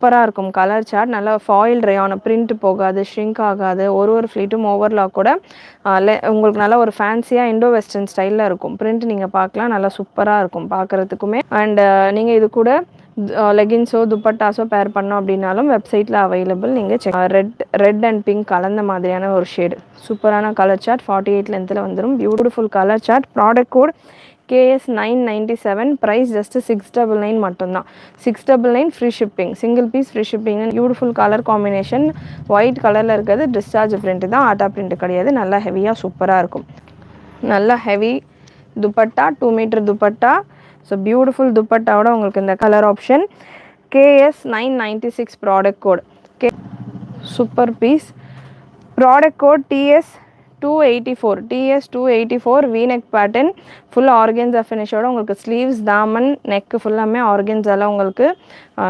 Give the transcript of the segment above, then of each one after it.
சூப்பராக இருக்கும் colour chart. நல்லா ஃபாயில் ரேயான், பிரிண்ட் போகாது, ஷ்ரிங்க் ஆகாது. ஒரு ஃப்ளீட்டும் ஓவர்லாக் கூட உங்களுக்கு நல்லா ஒரு ஃபேன்சியாக இண்டோ வெஸ்டர்ன் ஸ்டைலில் இருக்கும். பிரிண்ட் நீங்கள் பார்க்கலாம், நல்லா சூப்பராக இருக்கும் பார்க்குறதுக்குமே. அண்ட் நீங்கள் இது கூட லெகின்ஸோ துப்பட்டாஸோ பேர் பண்ணோம் அப்படின்னாலும் வெப்சைட்டில் அவைலபிள். நீங்கள் செக் ரெட் அண்ட் பிங்க் கலந்த மாதிரியான ஒரு ஷேடு. சூப்பரான கலர் சார்ட் 48 லென்த்தில் வந்துடும். Beautiful colour chart. Product code KS 997. Price just 699 மட்டும்தான். 699 free shipping. Single piece free shipping. Beautiful colour combination. White கலரில் இருக்கிறது டிஸ்சார்ஜ் பிரிண்ட் தான், ஆட்டா பிரிண்ட் கிடையாது. நல்லா ஹெவியாக சூப்பராக இருக்கும். நல்லா heavy dupatta, 2 metre dupatta. So beautiful துப்பட்டாவோட உங்களுக்கு இந்த colour option. KS 996 product code. Super piece. Product code TS 284. TS 284 V-neck pattern. Full organza ஃபினிஷோட உங்களுக்கு ஸ்லீவ்ஸ், தாமன், நெக்கு ஃபுல்லாமே ஆர்கென்ஸால உங்களுக்கு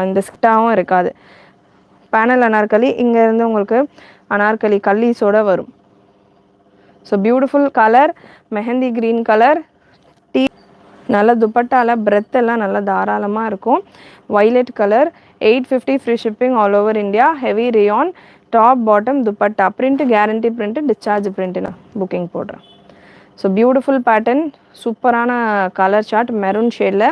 இந்த ஸ்கிட்டாகவும் இருக்காது. பேனல் அனார்கலி. இங்கேருந்து உங்களுக்கு அனார்கலி கல்லீஸோட வரும். So beautiful colour. Mehendi green colour. நல்ல துப்பட்டால பிரெத் எல்லாம் நல்லா தாராளமாக இருக்கும். Violet colour. 850 free shipping all over India. Heavy rayon. Top bottom dupatta. Print guarantee print, discharge print நான் புக்கிங் போடுறேன். So beautiful pattern. சூப்பரான கலர் சார்ட். மெரூன் ஷேடில்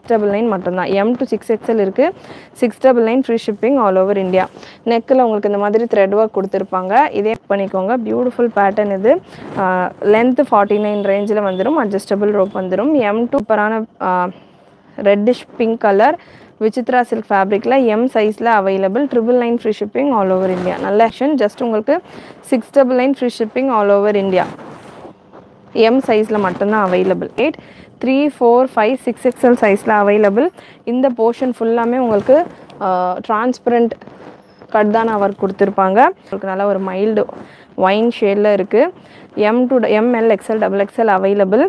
699 மட்டும்தான். M to 6XL இருக்குது. 699 free shipping all over India. நெக்கில் உங்களுக்கு இந்த மாதிரி த்ரெட் ஒர்க் கொடுத்துருப்பாங்க. இதே பண்ணிக்கோங்க. பியூட்டிஃபுல் பேட்டர்ன் இது. லென்த்து 49 ரேஞ்சில் வந்துடும். அட்ஜஸ்டபிள் ரோப் வந்துடும். M to சூப்பரான reddish pink colour. Vichitra silk ஃபேப்ரிக்கில் M சைஸில் available. 999 free shipping all over India. நல்ல ஆக்ஷன். ஜஸ்ட் உங்களுக்கு 699 free shipping all over India. M சைஸில் மட்டும்தான் அவைலபிள். 8, 3, 4, 5, 6XL சைஸில் அவைலபிள். இந்த போர்ஷன் ஃபுல்லாமே உங்களுக்கு டிரான்ஸ்பரண்ட் கட்தானா ஒர்க் கொடுத்துருப்பாங்க. உங்களுக்கு நல்லா ஒரு மைல்டு ஒயின் ஷேடில் இருக்குது. M to ML XL XXL available.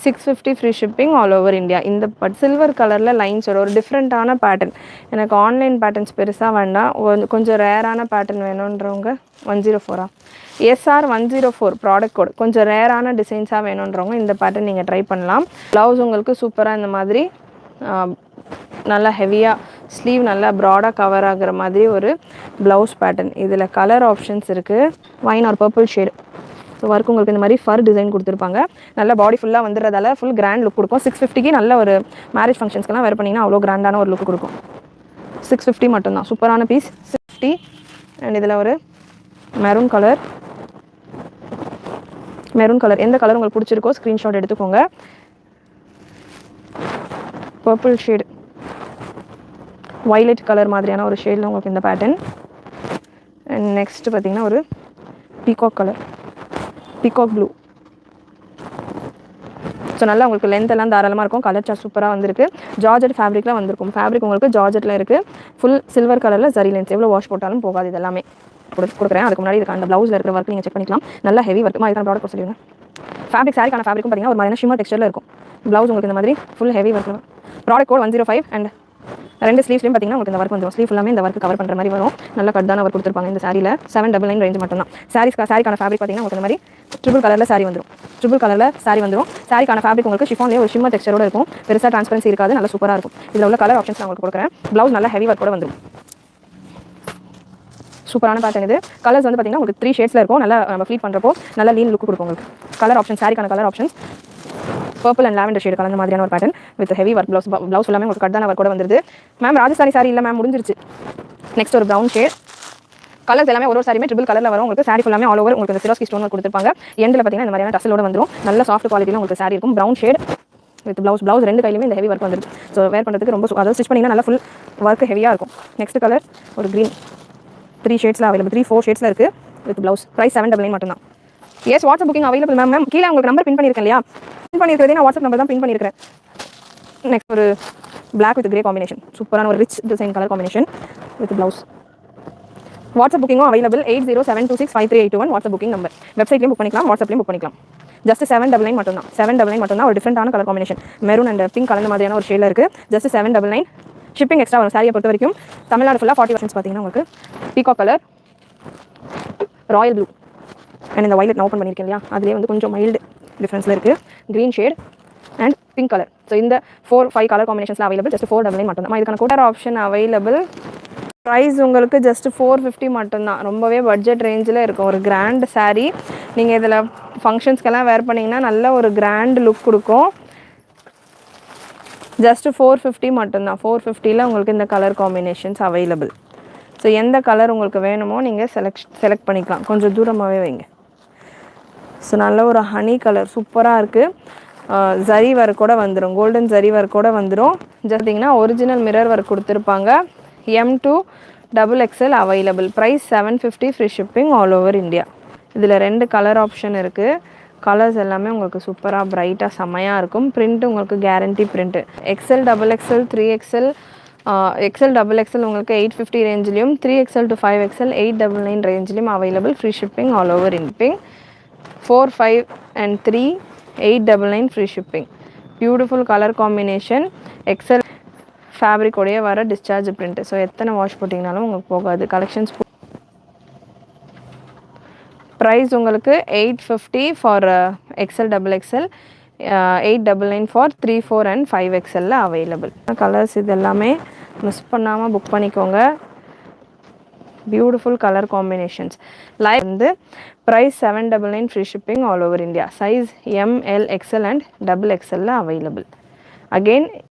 650 free shipping all over India. இந்த சில்வர் கலரில் லைன்ஸோட ஒரு டிஃப்ரெண்ட்டான பேட்டர்ன். எனக்கு ஆன்லைன் பேட்டர்ன்ஸ் பெருசாக வேண்டாம், கொஞ்சம் ரேரான பேட்டர்ன் வேணுன்றவங்க 104 SR 104 ப்ராடக்ட் கோட். கொஞ்சம் ரேரான டிசைன்ஸாக வேணுன்றவங்க இந்த பேட்டர்ன் நீங்கள் ட்ரை பண்ணலாம். ப்ளவுஸ் உங்களுக்கு சூப்பராக இந்த மாதிரி நல்லா ஹெவியாக ஸ்லீவ் நல்லா ப்ராடாக கவர் ஆகிற மாதிரி ஒரு ப்ளவுஸ் பேட்டர்ன். இதில் கலர் ஆப்ஷன்ஸ் இருக்குது. Wine or purple shade. So work உங்களுக்கு இந்த மாதிரி ஃபர் டிசைன் கொடுத்துருப்பாங்க. நல்ல பாடி ஃபுல்லாக வந்துடுறதால ஃபுல் கிராண்ட் லுக் கொடுக்கும். 650க்கு நல்ல ஒரு மேரேஜ் ஃபங்க்ஷன்ஸ்க்கெல்லாம் வேர் பண்ணிங்கன்னா அவ்வளோ கிராண்டான ஒரு லுக் கொடுக்கும். 650 மட்டும்தான். சூப்பரான பீஸ். 650. அண்ட் இதில் ஒரு மெரூன் கலர். எந்த கலர் உங்களுக்கு பிடிச்சிருக்கோ ஸ்க்ரீன்ஷாட் எடுத்துக்கோங்க. பர்பிள் ஷேடு, வைலட் கலர் மாதிரியான ஒரு ஷேடில் உங்களுக்கு இந்த பேட்டர்ன். அண்ட் நெக்ஸ்ட் பார்த்தீங்கன்னா ஒரு peacock colour, peacock blue. So நல்லா உங்களுக்கு லென்த் எல்லாம் தாராளமாக இருக்கும். கலர் சார்ட் சூப்பராக வந்திருக்கு. ஜார்ஜெட் ஃபேப்ரிக்கில் வந்திருக்கும். ஃபேப்ரிக் உங்களுக்கு ஜார்ஜெட்டில் இருக்குது. ஃபுல் சில்வர் கலரில் ஜரி லென்ஸ். எவ்வளோ வாஷ் போட்டாலும் போகாது. இது எல்லாமே கொடுக்குறேன். அதுக்கு முன்னாடி இதுக்கு அந்த ப்ளவுஸில் இருக்கிற ஒர்க் நீங்கள் செக் பண்ணிக்கலாம். நல்லா ஹெவி ஒர்க். இதுக்கான ப்ராடக்ட் சொல்லிடுங்க. ஃபேப்ரிக் சாரிக்கான ஃபேப்ரிக்கும் பார்த்தீங்கன்னா ஒரு மாதிரியான ஷிம்மர் டெக்ஸ்டரில் இருக்கும். ப்ளவுஸ் உங்களுக்கு இந்த மாதிரி full heavy work. Product code 105. And ரெண்டு ஸ்லீவ்ஸ்லையும் பார்த்தீங்கன்னா உங்களுக்கு இந்த ஒர்க் வந்துடும். ஸ்லீவ் ஃபுல்லாமே இந்த ஒர்க் கவர் பண்ணுற மாதிரி வரும். நல்ல கட்தான ஒர்க் கொடுத்துருப்பாங்க. இந்த சாரியில் 799 ரேஞ்ச் மட்டும்தான். சாரிக்கான ஃபேப்ரிக் பார்த்தீங்கன்னா உங்களுக்கு இந்த மாதிரி ட்ரிபிள் கலரில் சாரி வந்துடும். சாரிக்கான ஃபேப்ரிக் உங்களுக்கு ஷிஃபான்லேயே ஒரு ஷிம்மர் டெக்ஸ்டரோட இருக்கும். பெருசாக டிரான்ஸ்பரன்சி இருக்காது. நல்லா சூப்பராக இருக்கும். இதில் உள்ள கலர் ஆப்ஷன்ஸ் நான் உங்களுக்கு கொடுக்குறேன். ப்ளவுஸ் நல்லா ஹெவி ஒர்க் கூட வந்துடும். சூப்பரான பேட்டர்ன் இது. கலர்ஸ் வந்து பார்த்தீங்கன்னா உங்களுக்கு 3 ஷேட்ஸில் இருக்கும். நல்லா நம்ம ஃப்ளீட் பண்ணுறப்போ நல்லா லீன் லுக் கொடுக்கும் உங்களுக்கு. கலர் ஆப்ஷன் சாரிக்கான colour options purple and lavender shade கலந்த மாதிரியான ஒரு pattern with heavy work. Blouse எல்லாமே உங்களுக்கு கட்தான ஒர்க் கூட வந்துருது. மேம் ராஜஸ்தானி சாரி இல்லை மேம், முடிஞ்சிருச்சு. நெக்ஸ்ட் ஒரு ப்ரௌன் ஷேட். கலர்ஸ் எல்லாமே ஒரு சாரியுமே ட்ரிபிள் கலரில் வரும். உங்களுக்கு சாரி ஃபுல்லாமே ஆல் ஓவர் உங்களுக்கு சிரோஸ்கி ஸ்டோன் ஒர்க் கொடுத்துருப்பாங்க. எண்டில் பார்த்தீங்கன்னா இந்த மாதிரியான டசலோட வந்துடும். நல்ல சாஃப்ட் குவாலிட்டியில் உங்களுக்கு சாரி இருக்கும். ப்ரௌன் ஷேட் வித் ப்ளவுஸ் ரெண்டு கையிலுமே இந்த ஹெவி ஒர்க் வந்துருது. ஸோ வேர் பண்ணுறதுக்கு ரொம்ப அதாவது ஸ்டிச் பண்ணிங்கன்னா நல்லா ஃபுல் ஒர்க் ஹெவியாக இருக்கும். நெக்ஸ்ட் கலர் ஒரு க்ரீன். 3 ஷேட்ஸில் அவைலபிள். 3-4 ஷேட்ஸில் இருக்குது வித் ப்ளவுஸ். ப்ரைஸ் 799 மட்டும்தான். Yes WhatsApp booking available ma'am. கீழே உங்களுக்கு நம்பர் பின் பண்ணியிருக்கேன் இல்லையா? பின் பண்ணியிருக்கிறதே நான் வாட்ஸ்அப் நம்பர் தான் பின் பண்ணியிருக்கிறேன். நெக்ஸ்ட் ஒரு பிளாக் வித் கிரே காம்பினேஷன். சூப்பரான ஒரு rich design colour combination with blouse. WhatsApp புக்கிங்கும் அவைலபிள். 8072653821 WhatsApp booking number. வெப்சைட்லையும் புக் பண்ணிக்கலாம், வாட்ஸ்அப்லையும் புக் பண்ணிக்கலாம். ஜஸ்ட் 799 மட்டும்தான். 799 மட்டும்தான். ஒரு டிஃப்ரெண்டான colour combination. Maroon and pink கலந்த மாதிரியான ஒரு ஷேடில் இருக்குது. ஜஸ்ட் 799. ஷிப்பிங் எக்ஸ்ட்ரா வரும். சாரியை பொறுத்த வரைக்கும் தமிழ்நாடு ஃபுல்லாக 40 வெர்ஷன்ஸ் பார்த்தீங்கன்னா உங்களுக்கு peacock colour, Royal blue and இந்த வைலட் நான் ஓப்பன் பண்ணியிருக்கேன் இல்லையா, அதுலேயே வந்து கொஞ்சம் மைல்டு டிஃப்ரென்ஸில் இருக்குது. Green shade and pink colour. So இந்த 4-5 கலர் காம்பினேஷன்ஸில் அவைலபிள். ஜஸ்ட் 499 மட்டும் தான். இதுக்கான கோட்டர் ஆப்ஷன் அவைலபிள். ப்ரைஸ் உங்களுக்கு ஜஸ்ட் 450 மட்டும்தான். ரொம்பவே பட்ஜெட் ரேஞ்சில் இருக்கும். ஒரு கிராண்ட் saree. நீங்கள் இதில் ஃபங்க்ஷன்ஸ்க்கெல்லாம் வேர் பண்ணிங்கன்னா நல்ல ஒரு கிராண்ட் லுக் கொடுக்கும். ஜஸ்ட் 450 மட்டும்தான். 450ல் உங்களுக்கு இந்த கலர் காம்பினேஷன்ஸ் அவைலபிள். ஸோ எந்த கலர் உங்களுக்கு வேணுமோ நீங்கள் செலக்ட் பண்ணிக்கலாம். கொஞ்சம் தூரமாகவே வைங்க. ஸோ நல்ல ஒரு ஹனி கலர் சூப்பராக இருக்குது. ஜரி ஒர்க் கூட வந்துடும். கோல்டன் ஜரி ஒர்க் கூட வந்துடும். பார்த்தீங்கன்னா ஒரிஜினல் மிரர் ஒர்க் கொடுத்துருப்பாங்க. M2 XXL available. Price 750. Free shipping all over India. இதில் 2 கலர் ஆப்ஷன் இருக்குது. கலர்ஸ் எல்லாமே உங்களுக்கு சூப்பராக பிரைட்டாக செம்மையாக இருக்கும். பிரிண்ட் உங்களுக்கு guarantee print. XL XXL 3XL XL XXL உங்களுக்கு 850 ரேஞ்சிலையும் 3XL to 5XL 899 ரேஞ்சிலையும் available. Free shipping all over India. 4, 5 and 3 899 free shipping. Beautiful colour combination. XL fabric உடைய வர டிஸ்சார்ஜ் பிரிண்ட். ஸோ எத்தனை வாஷ் போட்டிங்கனாலும் உங்களுக்கு போகாது. கலெக்ஷன்ஸ் ப்ரைஸ் உங்களுக்கு 850 for XL XXL, 899 for 3, 4 and 5XL available. Colours இது எல்லாமே மிஸ் பண்ணாமல் புக் பண்ணிக்கோங்க. Beautiful colour combinations. லைவ் வந்து price 799 free shipping all over India. Size M, L, XL and XXL available. Again